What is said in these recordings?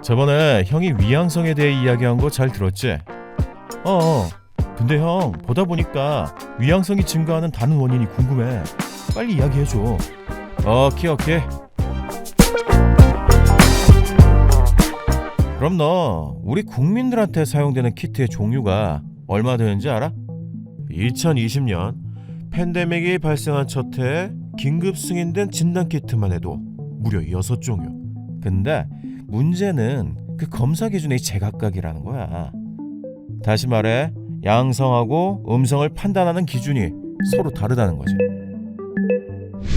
저번에 형이 위양성에 대해 이야기한 거 잘 들었지? 근데 형 보다 보니까 위양성이 증가하는 다른 원인이 궁금해. 빨리 이야기해줘. 오케이. 그럼 너 우리 국민들한테 사용되는 키트의 종류가 얼마 되는지 알아? 2020년 팬데믹이 발생한 첫 해에 긴급 승인된 진단키트만 해도 무려 6종류. 근데 문제는 그 검사 기준이 제각각이라는 거야. 다시 말해 양성하고 음성을 판단하는 기준이 서로 다르다는 거지.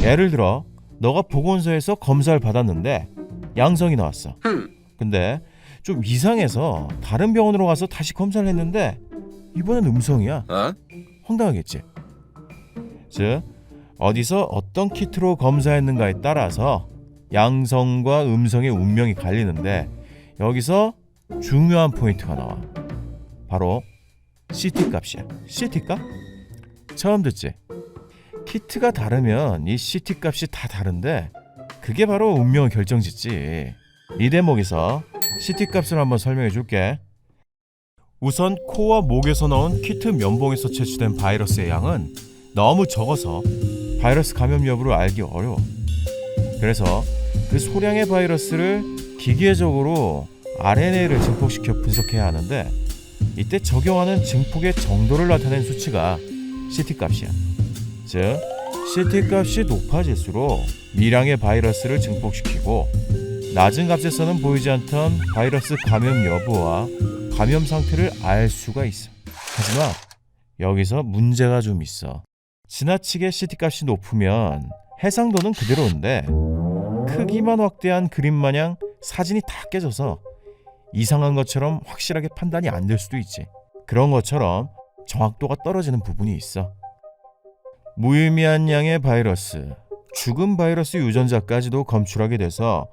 예를 들어 너가 보건소에서 검사를 받았는데 양성이 나왔어. 근데 좀 이상해서 다른 병원으로 가서 다시 검사를 했는데 이번엔 음성이야. 황당하겠지. 즉 어디서 어떤 키트로 검사했는가에 따라서 양성과 음성의 운명이 갈리는데 여기서 중요한 포인트가 나와. 바로 CT 값이야. CT 값? 처음 듣지? 키트가 다르면 이 CT 값이 다 다른데 그게 바로 운명을 결정짓지. 이 대목에서 CT 값을 한번 설명해 줄게. 우선 코와 목에서 나온 키트 면봉에서 채취된 바이러스의 양은 너무 적어서 바이러스 감염 여부를 알기 어려워. 그래서 그 소량의 바이러스를 기계적으로 RNA를 증폭시켜 분석해야 하는데 이때 적용하는 증폭의 정도를 나타낸 수치가 CT 값이야. 즉 CT 값이 높아질수록 미량의 바이러스를 증폭시키고 낮은 값에서는 보이지 않던 바이러스 감염 여부와 감염 상태를 알 수가 있어. 하지만 여기서 문제가 좀 있어. 지나치게 CT 값이 높으면 해상도는 그대로인데 크기만 확대한 그림 마냥 사진이 다 깨져서 이상한 것처럼 확실하게 판단이 안 될 수도 있지. 그런 것처럼 정확도가 떨어지는 부분이 있어. 무의미한 양의 바이러스, 죽은 바이러스 유전자까지도 검출하게 돼서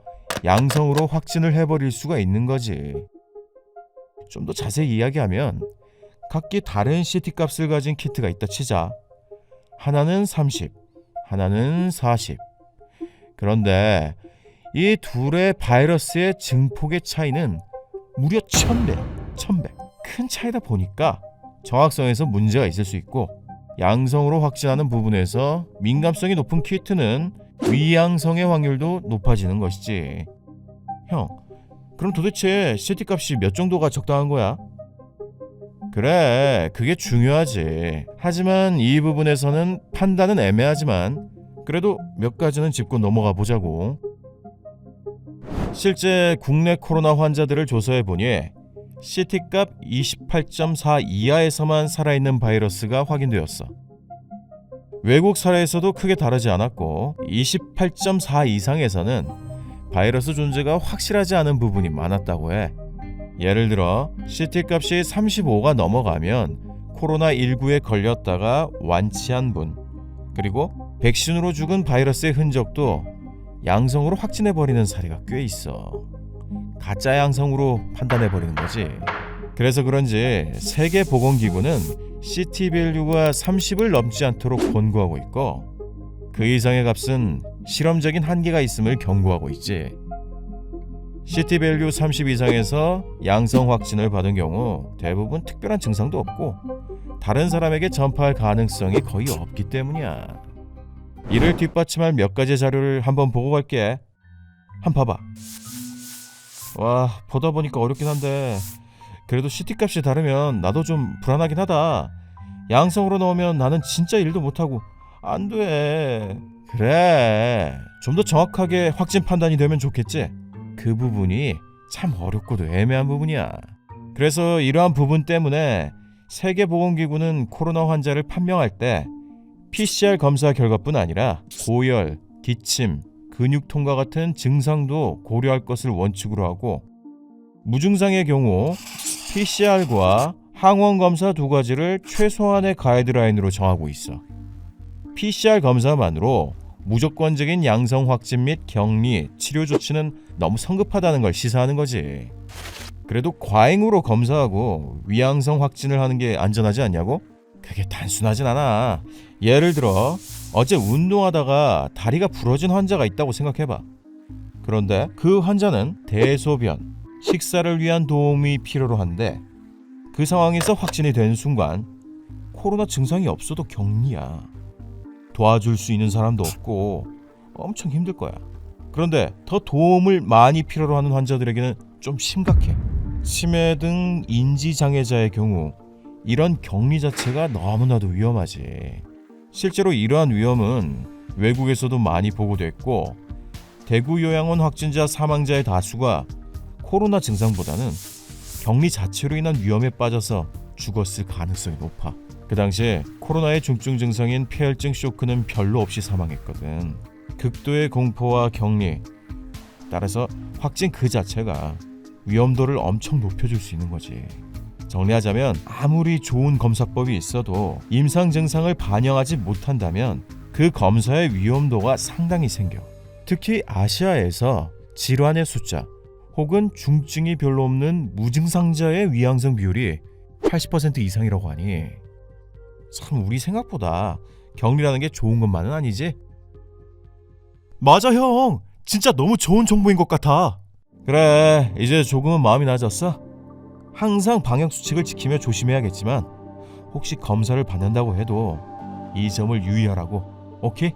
양성으로 확진을 해버릴 수가 있는 거지. 좀 더 자세히 이야기하면 각기 다른 CT 값을 가진 키트가 있다 치자. 하나는 30, 하나는 40. 그런데 이 둘의 바이러스의 증폭의 차이는 무려 1000배. 큰 차이다 보니까 정확성에서 문제가 있을 수 있고 양성으로 확진하는 부분에서 민감성이 높은 키트는 위양성의 확률도 높아지는 것이지. 형, 그럼 도대체 CT 값이 몇 정도가 적당한 거야? 그래, 그게 중요하지. 하지만 이 부분에서는 판단은 애매하지만 그래도 몇 가지는 짚고 넘어가 보자고. 실제 국내 코로나 환자들을 조사해보니 CT값 28.4 이하에서만 살아있는 바이러스가 확인되었어. 외국 사례에서도 크게 다르지 않았고 28.4 이상에서는 바이러스 존재가 확실하지 않은 부분이 많았다고 해. 예를 들어 CT값이 35가 넘어가면 코로나19에 걸렸다가 완치한 분, 그리고 백신으로 죽은 바이러스의 흔적도 양성으로 확진해버리는 사례가 꽤 있어. 가짜 양성으로 판단해버리는 거지. 그래서 그런지 세계보건기구는 CT 밸류가 30을 넘지 않도록 권고하고 있고 그 이상의 값은 실험적인 한계가 있음을 경고하고 있지. CT 밸류 30 이상에서 양성 확진을 받은 경우 대부분 특별한 증상도 없고 다른 사람에게 전파할 가능성이 거의 없기 때문이야. 이를 뒷받침할 몇 가지 자료를 한번 보고 갈게. 한번 봐봐. 와, 보다 보니까 어렵긴 한데 그래도 CT 값이 다르면 나도 좀 불안하긴 하다. 양성으로 넣으면 나는 진짜 일도 못하고 안 돼. 그래, 좀 더 정확하게 확진 판단이 되면 좋겠지. 그 부분이 참 어렵고도 애매한 부분이야. 그래서 이러한 부분 때문에 세계보건기구는 코로나 환자를 판명할 때 PCR 검사 결과뿐 아니라 고열, 기침, 근육통과 같은 증상도 고려할 것을 원칙으로 하고 무증상의 경우 PCR과 항원 검사 두 가지를 최소한의 가이드라인으로 정하고 있어. PCR 검사만으로 무조건적인 양성 확진 및 격리, 치료 조치는 너무 성급하다는 걸 시사하는 거지. 그래도 과잉으로 검사하고 위양성 확진을 하는 게 안전하지 않냐고? 그게 단순하진 않아. 예를 들어 어제 운동하다가 다리가 부러진 환자가 있다고 생각해봐. 그런데 그 환자는 대소변, 식사를 위한 도움이 필요로 한데 그 상황에서 확진이 된 순간 코로나 증상이 없어도 격리야. 도와줄 수 있는 사람도 없고 엄청 힘들 거야. 그런데 더 도움을 많이 필요로 하는 환자들에게는 좀 심각해. 치매 등 인지장애자의 경우 이런 격리 자체가 너무나도 위험하지. 실제로 이러한 위험은 외국에서도 많이 보고됐고 대구 요양원 확진자 사망자의 다수가 코로나 증상보다는 격리 자체로 인한 위험에 빠져서 죽었을 가능성이 높아. 그 당시에 코로나의 중증 증상인 폐혈증 쇼크는 별로 없이 사망했거든. 극도의 공포와 격리, 따라서 확진 그 자체가 위험도를 엄청 높여줄 수 있는 거지. 정리하자면 아무리 좋은 검사법이 있어도 임상 증상을 반영하지 못한다면 그 검사의 위험도가 상당히 생겨. 특히 아시아에서 질환의 숫자 혹은 중증이 별로 없는 무증상자의 위양성 비율이 80% 이상이라고 하니 참 우리 생각보다 격리라는 게 좋은 것만은 아니지? 맞아 형! 진짜 너무 좋은 정보인 것 같아. 그래, 이제 조금은 마음이 나아졌어? 항상 방역수칙을 지키며 조심해야겠지만 혹시 검사를 받는다고 해도 이 점을 유의하라고. 오케이?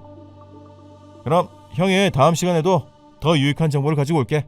그럼 형이 다음 시간에도 더 유익한 정보를 가지고 올게.